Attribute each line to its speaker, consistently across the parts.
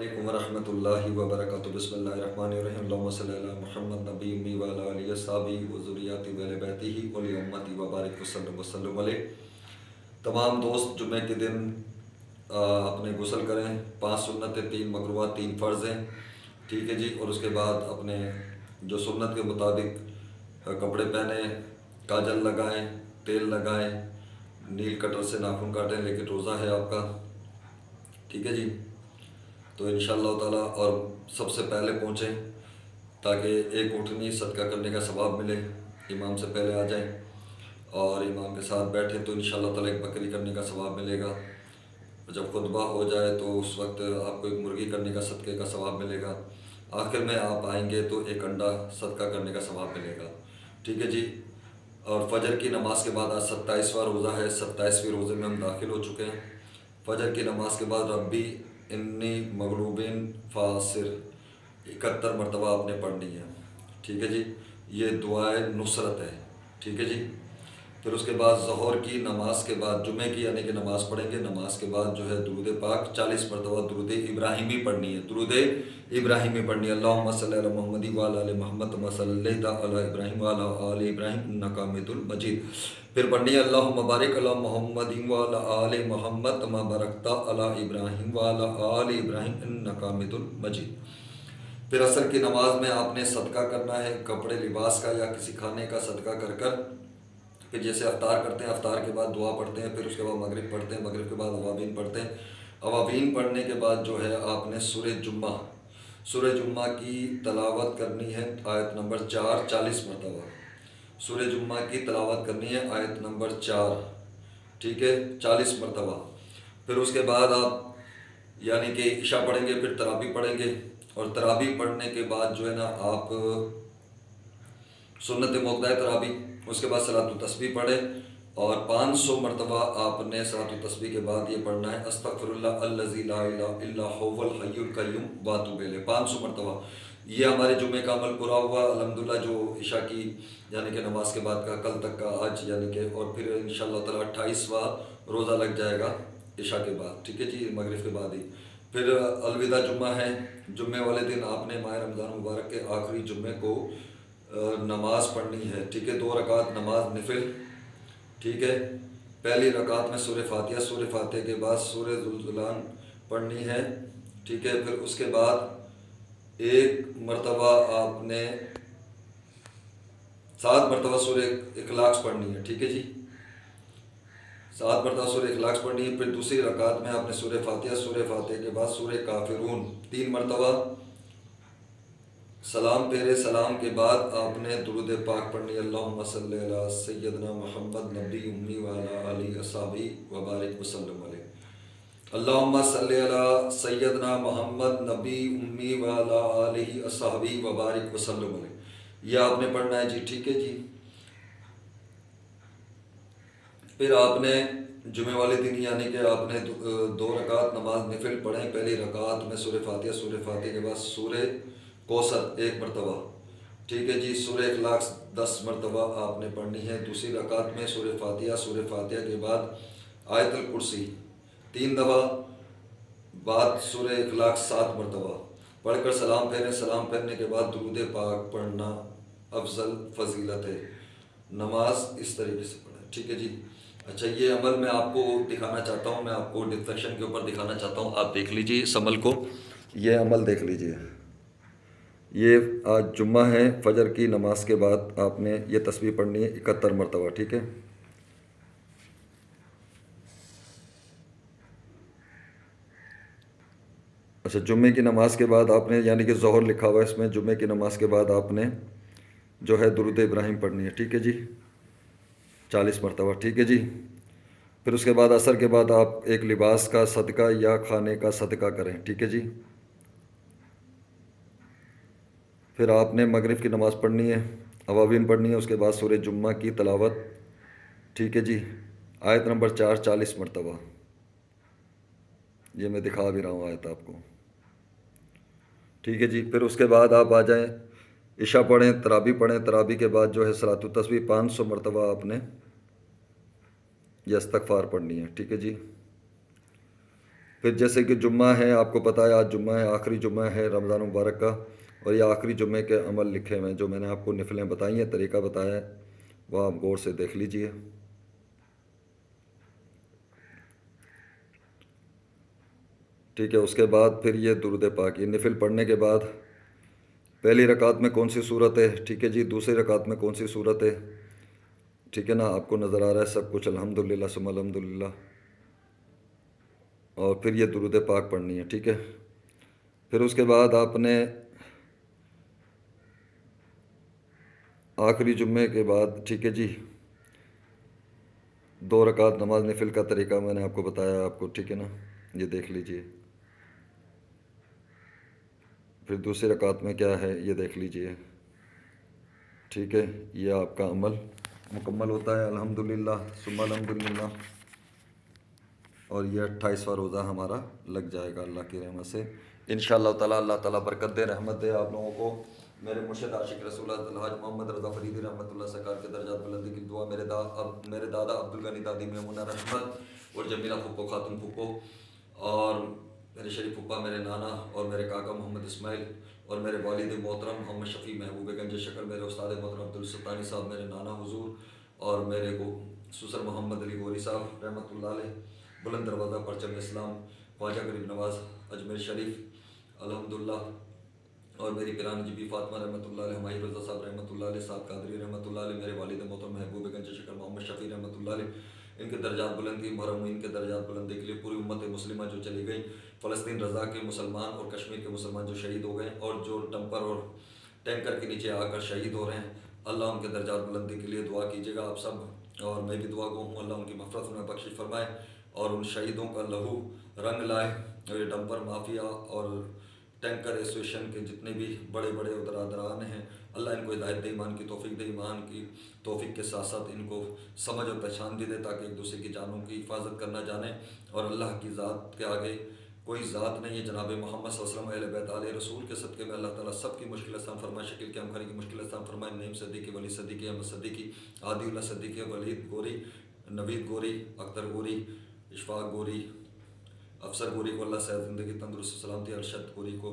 Speaker 1: अलैकुम वरहमतुल्लाहि वबरकातुहू। बिस्मिल्लाहिर्रहमानिर्रहीम। अल्लाहुम्मा सल्लि अला मुहम्मद नबी उम्मी व अला आलिहि अस्हाबी व ज़ुर्रिय्यति व अहले बैतिही व ली उम्मती व बारिक वसल्लम अलैहि। तमाम दोस्त जुमे के दिन अपने गुस्ल करें। 5 सुन्नतें, 3 मकरूहात, 3 फ़र्ज़ हैं, ठीक है जी। और उसके बाद अपने जो सुन्नत के मुताबिक कपड़े पहने, काजल लगाएं, तेल लगाएं, नील कटर से नाखून काटें, लेकिन रोज़ा है आपका, ठीक है जी। तो इंशाअल्लाह ताला और सबसे पहले पहुँचें ताकि एक उठनी सदका करने का सवाब मिले। इमाम से पहले आ जाएं और इमाम के साथ बैठें तो इंशाअल्लाह ताला एक बकरी करने का सवाब मिलेगा। जब खुतबा हो जाए तो उस वक्त आपको एक मुर्गी करने का सदक़े का सवाब मिलेगा। आखिर में आप आएंगे तो एक अंडा सदका करने का सवाब मिलेगा, ठीक है जी। और फजर की नमाज के बाद आज 27वां रोज़ा है। 27वें रोज़े में हम दाखिल हो चुके हैं। फजर की नमाज के बाद रब्बी इन्नी मगलूबिन फ़ासिर 71 मरतबा आपने पढ़नी है, ठीक है जी। ये दुआए नुसरत है, ठीक है जी। फिर उसके बाद ज़ोहर की नमाज के बाद जुमे की यानी कि नमाज़ पढ़ेंगे। नमाज के बाद जो है दुरूद पाक 40 मरतबा दुरूद इब्राहिमी पढ़नी है। दुरूद इब्राहिमी पढ़नी है। अल्लाहुम्मा सल्लि अला मुहम्मद व अला आलि मुहम्मद कमा सल्लैता अला इब्राहीम व अला आलि इब्राहीम इन्नका हमीदुल मजीद। फिर पढ़नी है अल्लाहुम्मा बारिक अला मुहम्मद व अला आलि मुहम्मद कमा बारकता अला इब्राहीम व अला आलि इब्राहीम इन्नका हमीदुल मजीद। फिर असर की नमाज में आपने सदका करना है, कपड़े लिबास का या किसी खाने का सदका कर कर। फिर जैसे अफ्तार करते हैं, अफ्तार के बाद दुआ पढ़ते हैं, फिर उसके बाद मगरिब पढ़ते हैं, मगरिब के बाद अवाबीन पढ़ते हैं। अवाबीन पढ़ने के बाद जो है आपने सूरह जुम्मा की तलावत करनी है। आयत नंबर 4 40 मरतबा सूरह जुम्मा की तलावत करनी है। आयत नंबर 4, ठीक है, 40 मरतबा। फिर उसके बाद आप यानी कि इशा पढ़ेंगे, फिर तराबी पढ़ेंगे। और तराबी पढ़ने के बाद जो है ना आप सुन्नत मौक़दा तराबी, उसके बाद सलातुत तस्बीह पढ़े और 500 मरतबा आपने सलातुत तस्बीह के बाद ये पढ़ना है अस्तग़फिरुल्लाह अल्लज़ी ला इलाहा इल्ला हुवल हय्युल क़य्यूम व अतूबु इलैह 500 मरतबा। ये हमारे जुमे का अमल पूरा हुआ अल्हम्दुलिल्लाह। जो इशा की यानी कि नमाज के बाद का कल तक का आज यानी कि, और फिर इंशाअल्लाह ताला 28वां रोज़ा लग जाएगा इशा के बाद, ठीक है जी, मगरिब के बाद ही। फिर अलविदा जुम्मा है। जुम्मे वाले दिन आपने माह रमज़ान मुबारक के आखिरी जुम्मे को नमाज़ पढ़नी है, ठीक है। 2 रकात नमाज नफिल, ठीक है। पहली रकात में सूरह फातिहा, सूरह फातिहा के बाद सूरह ज़ुलज़ुलान पढ़नी है, ठीक है। फिर उसके बाद एक मरतबा आपने 7 मरतबा सूरह इखलास पढ़नी है, ठीक है जी। 7 मरतबा सूरह इखलास पढ़नी है। फिर दूसरी रकात में आपने सूरह फातिहा के बाद सूरह काफिरून 3 मरतबा सलाम फेरे। सलाम के बाद आपने दुरूद पाक पढ़नी है। अल्लाहुम्मा सल्लि अला सय्यदना मुहम्मद नबी उम्मी व अला आलिहि अस्हाबी व बारिक वसल्लम अलैहि। अल्लाहुम्मा सल्लि अला सय्यदना मुहम्मद नबी उम्मी व अला आलिहि अस्हाबी व बारिक वसल्लम अलैहि। यह आपने पढ़ना है जी, ठीक है जी। फिर आपने जुमे वाले दिन यानी कि आपने 2 रकात नमाज नफिल पढ़ें। पहली रकात में सूरह फातिहा के बाद सूरह कौसर 1 मरतबा, ठीक है जी। सूरह इखलास 10 मरतबा आपने पढ़नी है। दूसरी रकात में सूरह फातिहा के बाद आयतुल कुर्सी 3 दफ़ा, बाद सूरह इखलास 7 मरतबा पढ़कर सलाम फेरें। सलाम फेरने के बाद दुरूद पाक पढ़ना अफजल फजीलत है। नमाज इस तरीके से पढ़ें, ठीक है जी। अच्छा, ये अमल मैं आपको दिखाना चाहता हूँ, मैं आपको डिफ्लेक्शन के ऊपर दिखाना चाहता हूँ। आप देख लीजिए इस अमल को, ये अमल देख लीजिए। ये आज जुम्मा है। फजर की नमाज के बाद आपने ये तस्बीह पढ़नी है 71 मरतबा, ठीक है। अच्छा, जुम्मे की नमाज के बाद आपने यानी कि ज़ोहर लिखा हुआ है इसमें, जुम्मे की नमाज के बाद आपने जो है दुरूद इब्राहिम पढ़नी है, ठीक है जी, 40 मरतबा, ठीक है जी। फिर उसके बाद असर के बाद आप एक लिबास का सदका या खाने का सदका करें, ठीक है जी। फिर आपने मगरिब की नमाज़ पढ़नी है, अवावीन पढ़नी है। उसके बाद सूरह जुम्मा की तलावत, ठीक है जी, आयत नंबर 4 40 मरतबा। ये मैं दिखा भी रहा हूँ आयत आपको, ठीक है जी। फिर उसके बाद आप आ जाएं, इशा पढ़ें, तराबी पढ़ें। तराबी के बाद जो है सलातुत तस्बीह 500 मरतबा आपने ये इस्तग़फ़ार पढ़नी है, ठीक है जी। फिर जैसे कि जुम्मा है, आपको पता है आज जुम्मा है, आखिरी जुम्मा है रमज़ान मुबारक का, और ये आखिरी जुम्मे के अमल लिखे हुए हैं जो मैंने आपको नफिलें बताई हैं, तरीका बताया है, वह आप गौर से देख लीजिए। ठीक है, उसके बाद फिर ये दुरूद पाक, ये नफिल पढ़ने के बाद पहली रकात में कौन सी सूरत है, ठीक है जी, दूसरी रकात में कौन सी सूरत है, ठीक है ना, आपको नज़र आ रहा है सब कुछ, अल्हम्दुलिल्लाह सुम्मा अल्हम्दुलिल्लाह। और फिर ये दुरूद पाक पढ़नी है, ठीक है। फिर उसके बाद आपने आखिरी जुम्मे के बाद, ठीक है जी, 2 रकात नमाज नफिल का तरीका मैंने आपको बताया आपको, ठीक है ना, ये देख लीजिए। फिर दूसरी रकात में क्या है ये देख लीजिए, ठीक है। ये आपका अमल मुकम्मल होता है अल्हम्दुलिल्लाह सुम्मा अल्हम्दुलिल्लाह। और ये 28वां रोज़ा हमारा लग जाएगा अल्लाह की रहमत से इंशाअल्लाह ताला। अल्लाह ताला बरकत दे, रहमत दे आप लोगों को। मेरे मुर्शिद आशिक रसूल हाज मोहम्मद रज़ा फरीदी रहमतुल्लाह सरकार के दर्जात बुलंदी की दुआ, मेरे दादा अब्दुल गनी, दादी मेमुना रहमत और जमीला फुप्पो खातून फुप्पो, और मेरे शरीफ फुप्पा, मेरे नाना और मेरे काका मोहम्मद इस्माइल, और मेरे वालिद मोहतरम मोहम्मद शफ़ी महबूब गंज शक्ल, मेरे उस्ताद मोहतरम अब्दुल सत्तानी साहब, मेरे नाना हुजूर, और मेरे को सुसर मोहम्मद अली गोरी साहब रहमतुल्लाह अलैह, बुलंद दरवाज़ा परचम इस्लाम, ख्वाजा गरीब नवाज़ अजमेर शरीफ अल्हम्दुलिल्लाह, और मेरी पिरानी जीबी फातिमा रहमतुल्लाह अलैह, हमारी रज़ा साहब रहमतुल्लाह अलैह, साहब कादरी रहमतुल्लाह अलैह, मेरे वालिद मोहतरम महबूब गंज शक्ल मोहम्मद शफ़ी रहमतुल्लाह अलैह, इनके दर्जात बुलंदी, मरहूमीन के दर्जात बुलंदी के लिए पूरी उम्मत मुस्लिमा जो चली गई, फ़लस्तीन रज़ा के मुसलमान और कश्मीर के मुसलमान जो शहीद हो गए, और जो डंपर और टैंकर के नीचे आकर शहीद हो रहे हैं, अल्लाह उनके दर्जात बुलंदी के लिए दुआ कीजिएगा आप सब, और मैं भी दुआ गो हूँ, अल्लाह उनकी मफ़रत में बख्शिश फरमाए और उन शहीदों का लहू रंग लाए। और ये डंपर माफिया और टैंकर एसोसिएशन के जितने भी बड़े बड़े उदरादरान हैं, अल्लाह इनको हिदायत दे, ईमान की तौफीक दे, ईमान की तौफीक के साथ साथ इनको समझ और पहचान भी दे, ताकि एक दूसरे की जानों की हिफाजत करना जाने। और अल्लाह की ज़ात के आगे कोई ज़ात नहीं है, जनाब मोहम्मद सल्लल्लाहु अलैहि वसल्लम अहले बैत रसूल के सदक़े में अल्लाह ताला सब की मुश्किल आसान फरमाए, शकील के अमखरी की मुश्किल आसान फरमाए, नईम सद्दीकी, वली सद्दीकी, अहमद सद्दीकी, आदिउल्लाह सद्दीकी, वलीद गोरी, नवीद गोरी, अख्तर गोरी, इशफाक गोरी, अफसर गोरी को अल्लाह सेहत ज़िंदगी तंदुरुस्त सलामती, अरशद गोरी को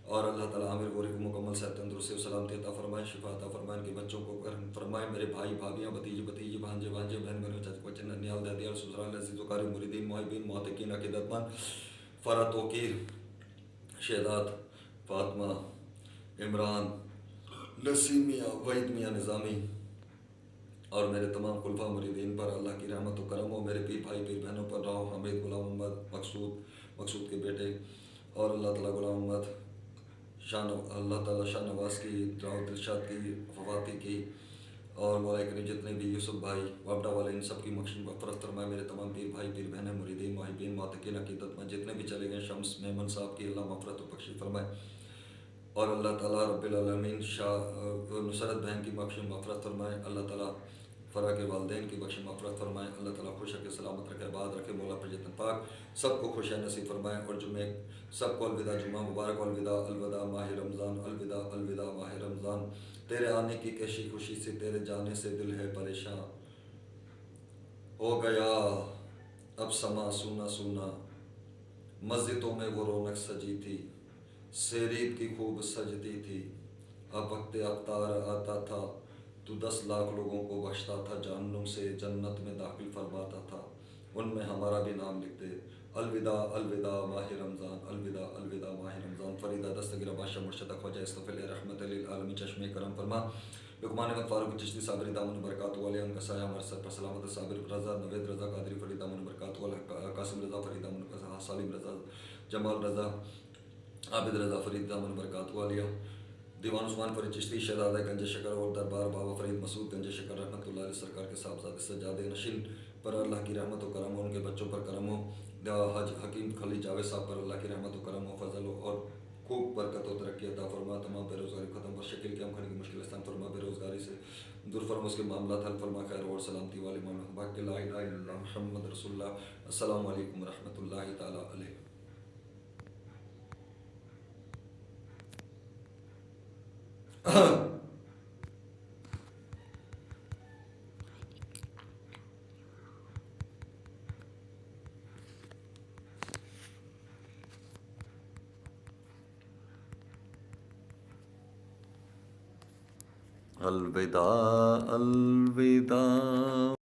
Speaker 1: और अल्लाह ताला आमिर गोरी को मुकम्मल सेहत तंदुरुस्ती और सलामती अता फरमाए, शिफा अता फरमाए, इनके बच्चों को करम फरमाए, मेरे भाई भाभियाँ, भतीजे भतीजे, भांजे भांजे, बहन बहनों, चाचा बच्चे, ननियाल दादियाल, ससुराल, अज़ीज़ कारी, मुरीदीन, मुहिब्बीन, मोहतकीन, अक़ीदतमंद, फ़रा तौक़ीर, शहदाद, फ़ातिमा, इमरान, नसीम मियाँ, वहीद मियाँ निज़ामी, और मेरे तमाम खुलफा मुरीदीन पर अल्लाह की रहमत व करम हो, मेरे पीर भाई पीर बहनों पर राव हमीद गुलाम मोहम्मद मकसूद के बेटे, और अल्लाह ताला गुलाम मोहम्मद अल्लाह ताला शाह नवाज़ की, राव दिलशाद की, फवाती की, और मौला करीम जितने भी यूसुफ भाई वापडा वाले, इन सब की मग़फ़िरत फरमाए, मेरे तमाम पीर भाई पीर बहनें, मुरीदीन, मुहिब्बीन, मोहतकीन, अक़ीदतमंद जितने भी चले गए, शम्स मेमन साहब की अल्लाह मग़फ़िरत व बख्शिश फरमाए, और अल्लाह ताला रब्बिल आलमीन शाह नुसरत बहन की मग़फ़िरत फरमाए, अल्लाह ताला फ़रा के वालिदैन की बख्श मग़फ़िरत फरमाए, अल्लाह ताला खुश रखे, सलामत रखे, आबाद रखे, मौला पर जतन पाक सबको खुश नसीब फरमाए। और जुम्मे सबको अलविदा, जुम्मा मुबारक, अलविदा अलविदा माह रमज़ान, अलविदा अलविदा माह रमज़ान, तेरे आने की कैसी खुशी से, तेरे जाने से दिल है परेशान, हो गया अब समा सूना सूना, मस्जिदों में वो रौनक सजी थी, सेरीब की खूब सजती थी, अब वक्त अफ्तार आता था, तो 10 लाख लोगों को बख्शता था, जहन्नुम से जन्नत में दाखिल फरमाता था, उनमें हमारा भी नाम लिख दे। अलविदा अलविदा माह रमज़ान, अलविदा अलविदा माह रमज़ान। फरीदा दस्तगीर बादशाह मुर्शदा ख्वाजा इस्तफ़िल रहमत लिल आलमीन चश्मे करम फरमा, लुकमान अहमद फ़ारूक चिश्ती साबरी दामन बरकातहू अलैह, उनका साया हमारे सर पर सलामत। साबिर रज़ा, नवेद रज़ा कादरी फरीद दामन बरकातहू अलैह, कासिम रज़ा फरीद दामन सालिम रज़ा, जमाल रज़ा, आबिद रज़ा फरीद दामन बरकातहू अलैह, दीवान उस्मान फरीद चिश्ती शहज़ादा गंज शकर और दरबार बाबा फरीद मसूद गंज शकर रहमतुल्लाह अलैह सरकार के साहबजादे सज्जादे नशीन पर अल्लाह की रहमत व करम हो, उनके बच्चों पर करम हो, हज हकीम खली जावेद साहब पर अल्लाह की रहमत व करम हो, फजल हो और खूब बरकत व तरक्की अता फरमा, तमाम बेरोज़गारी ख़त्म कर, शकील के अमखनी की मुश्किल आसान फरमा, बेरोज़गारी से दूर फरमा, उसके मामला हल फरमा, खैर और सलामती वाले मामला के ला इलाहा इल्लल्लाह मुहम्मद रसूलुल्लाह। अस्सलामु अलैकुम व रहमतुल्लाहि तआला अलैहि। अलविदा अलविदा।